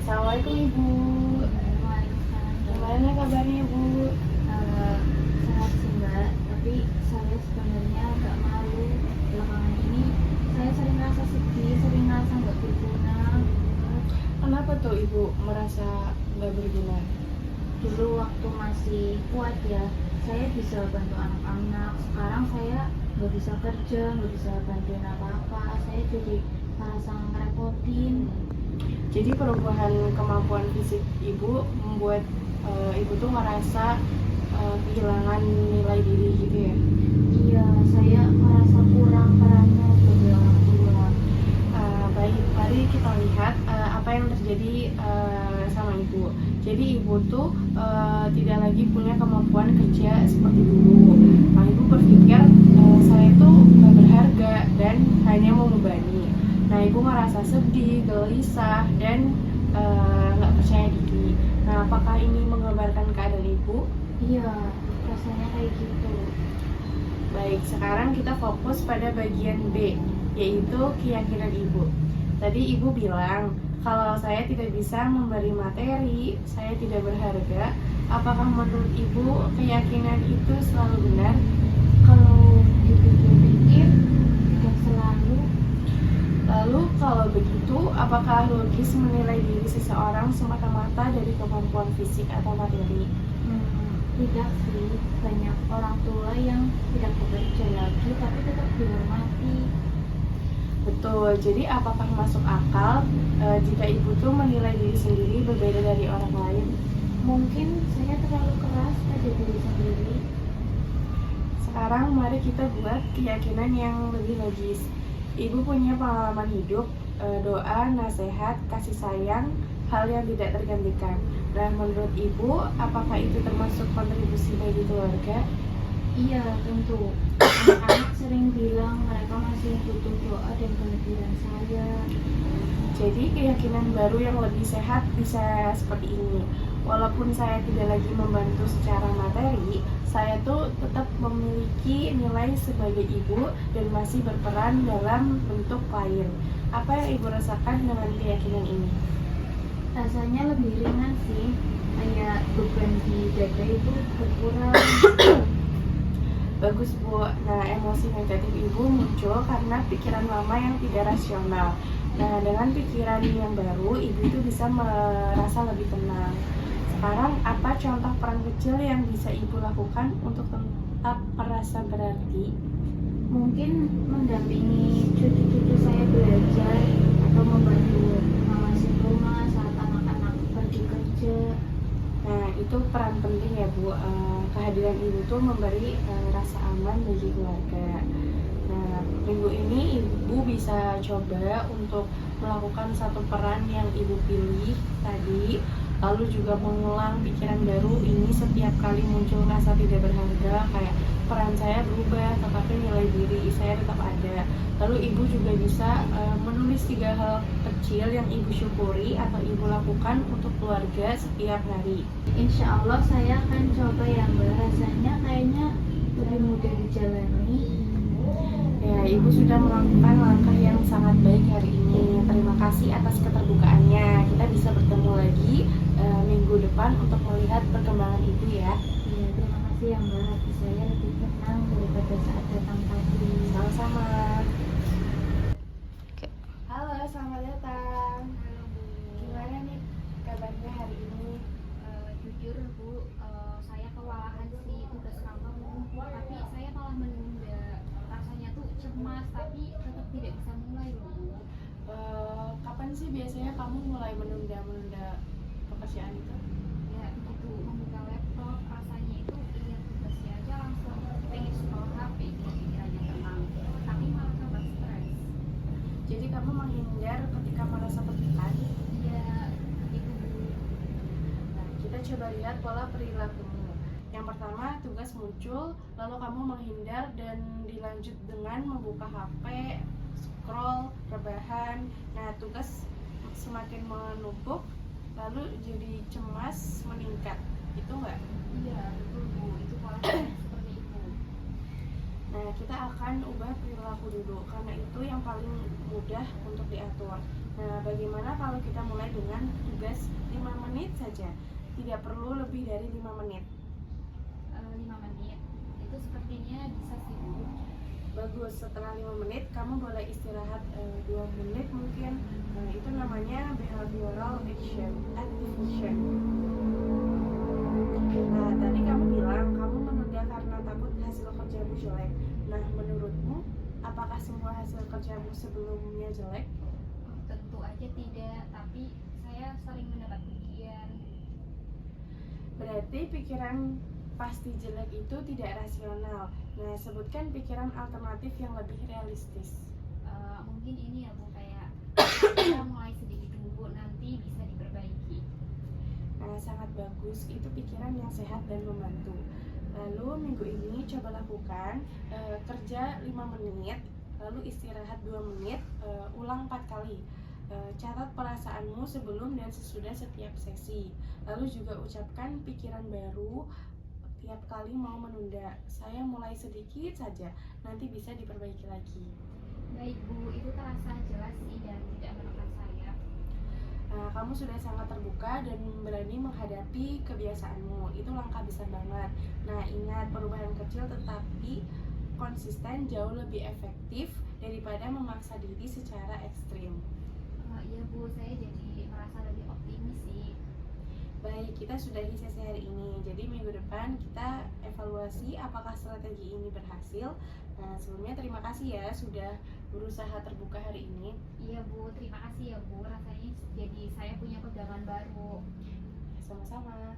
Assalamualaikum Ibu. Waalaikumsalam. Gimana kabarnya Ibu? Eh, Sehat sih Mbak, tapi saya sebenarnya agak malu. Belakangan ini saya sering merasa sedih, sering merasa nggak berguna. Kenapa tuh Ibu merasa nggak berguna? Dulu waktu masih kuat ya, saya bisa bantu anak-anak. Sekarang saya nggak bisa kerja, nggak bisa bantuin apa-apa. Saya jadi merasa ngerepotin. Jadi perubahan kemampuan fisik Ibu membuat Ibu tuh merasa kehilangan nilai diri gitu ya? Iya, saya merasa kurang perannya sebagai orang tua. Baik, mari kita lihat apa yang terjadi sama Ibu. Jadi Ibu tuh tidak lagi punya kemampuan kerja seperti dulu. Nah, Ibu berpikir saya tuh nggak berharga dan hanya mau membebani. Nah, Ibu merasa sedih, gelisah, dan nggak percaya diri. Nah, apakah ini menggambarkan keadaan Ibu? Iya, rasanya kayak gitu. Baik, sekarang kita fokus pada bagian B, yaitu keyakinan Ibu. Tadi Ibu bilang, kalau saya tidak bisa memberi materi, saya tidak berharga. Apakah menurut Ibu keyakinan itu selalu benar? Kalau dipikir-pikir, tidak selalu. Lalu kalau begitu, apakah logis menilai diri seseorang semata-mata dari kemampuan fisik atau materi? Tidak sih, banyak orang tua yang tidak bekerja lagi tapi tetap dihormati. Betul, jadi apakah masuk akal jika Ibu tuh menilai diri sendiri berbeda dari orang lain? Mungkin saya terlalu keras pada diri sendiri. Sekarang mari kita buat keyakinan yang lebih logis. Ibu punya pengalaman hidup, doa, nasihat, kasih sayang, hal yang tidak tergantikan. Nah, menurut Ibu, apakah itu termasuk kontribusi bagi keluarga? Iya, tentu. Anak-anak sering bilang mereka masih butuh doa dan kehadiran saya. Jadi keyakinan baru yang lebih sehat bisa seperti ini. Walaupun saya tidak lagi membantu secara materi, saya tuh tetap memiliki nilai sebagai ibu dan masih berperan dalam bentuk klien. Apa yang Ibu rasakan dengan keyakinan ini? Rasanya lebih ringan sih, kayak beban di dada itu berkurang. Bagus Bu. Nah, emosi negatif Ibu muncul karena pikiran lama yang tidak rasional. Nah, dengan pikiran yang baru, Ibu itu bisa merasa lebih tenang. Sekarang, apa contoh peran kecil yang bisa Ibu lakukan untuk tetap merasa berarti? Mungkin mendampingi cucu-cucu saya belajar atau membantu ngawasin rumah saat anak-anak pergi kerja. Nah, itu peran penting ya Bu. Kehadiran Ibu tuh memberi rasa aman bagi keluarga. Nah, minggu ini Ibu bisa coba untuk melakukan satu peran yang Ibu pilih tadi, lalu juga mengulang pikiran baru ini setiap kali muncul rasa tidak berharga, kayak peran saya berubah tetapi nilai diri saya tetap ada. Lalu Ibu juga bisa menulis 3 hal kecil yang Ibu syukuri atau Ibu lakukan untuk keluarga setiap hari. Insya Allah saya akan coba ya Mbak, rasanya kayaknya lebih mudah dijalani. Ya, Ibu sudah melakukan langkah yang sangat baik hari ini. Terima kasih atas keterbukaannya. Kita bisa bertemu lagi minggu depan untuk melihat perkembangan Ibu ya. Iya, terima kasih ya Mbak, hati saya lebih tenang daripada saat datang tadi. Sama-sama. Halo, selamat datang. Halo Bu. Gimana nih kabarnya hari ini? Jujur Bu, saya kewalahan sih tugas kantor menumpuk, tapi saya malah menunda. Rasanya tuh cemas, tapi tetap tidak bisa mulai loh Bu. Kapan sih biasanya kamu mulai menunda pekerjaan itu? Ya begitu membuka laptop, rasanya itu lihat tugasnya aja langsung pengen scroll HP gitu pikirannya tenang, tapi malah tambah stres. Jadi kamu menghindar ketika merasa tertekan? Ya itu Bu. Nah, kita coba lihat pola perilakumu. Yang pertama, tugas muncul, lalu kamu menghindar dan dilanjut dengan membuka HP, scroll, rebahan. Nah, tugas semakin menumpuk, lalu jadi cemas meningkat. Itu enggak? Iya betul Bu, itu polanya seperti itu. Nah, kita akan ubah perilaku dulu, karena itu yang paling mudah untuk diatur. Nah, bagaimana kalau kita mulai dengan tugas 5 menit saja? Tidak perlu lebih dari 5 menit. 5 menit itu sepertinya bisa sih Bu. Bagus, setelah 5 menit kamu boleh istirahat 2 menit mungkin. Nah, itu namanya behavioral activation. Nah, tadi kamu bilang kamu menunda karena takut hasil kerjamu jelek. Nah, menurutmu apakah semua hasil kerjamu sebelumnya jelek? Tentu aja tidak, tapi saya sering mendapat pujian. Berarti pikiran pasti jelek itu tidak rasional. Nah, sebutkan pikiran alternatif yang lebih realistis. Mungkin ini ya Bu, kayak kita mulai sedikit dulu, nanti bisa diperbaiki. Nah, sangat bagus, itu pikiran yang sehat dan membantu. Lalu minggu ini coba lakukan kerja 5 menit, lalu istirahat 2 menit, ulang 4 kali. Catat perasaanmu sebelum dan sesudah setiap sesi. Lalu juga ucapkan pikiran baru tiap kali mau menunda. Saya mulai sedikit saja, nanti bisa diperbaiki lagi. Baik Bu, itu terasa jelas sih dan tidak menekan saya. Kamu sudah sangat terbuka dan berani menghadapi kebiasaanmu. Itu langkah besar banget. Nah, ingat, perubahan kecil tetapi konsisten jauh lebih efektif daripada memaksa diri secara ekstrim. Iya Bu, saya jadi merasa lebih optimis sih. Baik, kita sudahi sesi hari ini. Jadi minggu depan kita evaluasi apakah strategi ini berhasil. Nah, sebelumnya terima kasih ya sudah berusaha terbuka hari ini. Iya Bu, terima kasih ya Bu, rasanya jadi saya punya pegangan baru. Sama-sama.